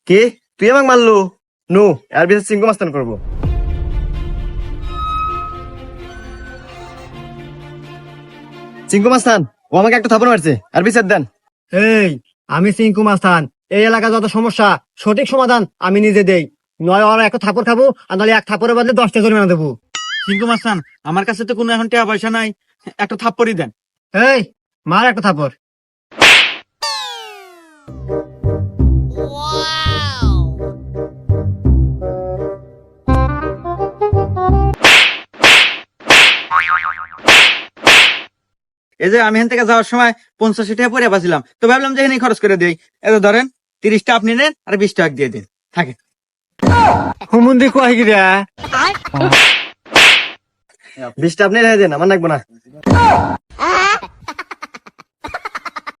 কি তুই আমাকে মারলু? নু এর বিচার চিঙ্কু মাস্তান করবো। চিঙ্কু মাস্তান ও আমাকে একটা থাপড় মারছে, আর বিচার দেন। এই, আমি সিংকু মাস্তান। এই এলাকা যত সমস্যা সঠিক সমাধান আমি নিজে দেই। নয় ওরা একটা থাপড় খাবো, আর নাহলে এক থাপড়ের বদলে 10টা জরিমানা দেবো। সিংকু মাস্তান, আমার কাছে তো কোনো এখন টাকা পয়সা নাই, একটা থাপ্পড়ই দেন। এই, মার একটা থাপড়। এই যে আমি এখান থেকে যাওয়ার সময় 85 টাকা পরে পাচ্ছিলাম, তো ভাবলাম যে এখানে খরচ করে দিই। এই যে ধরেন 30টা আপনি নেন আর 20 টাকা দিয়ে দিন, থাকে। হুমুন্দি কয় গিরা? 20টা আপনি রেখে দেন, আমার লাগবো না।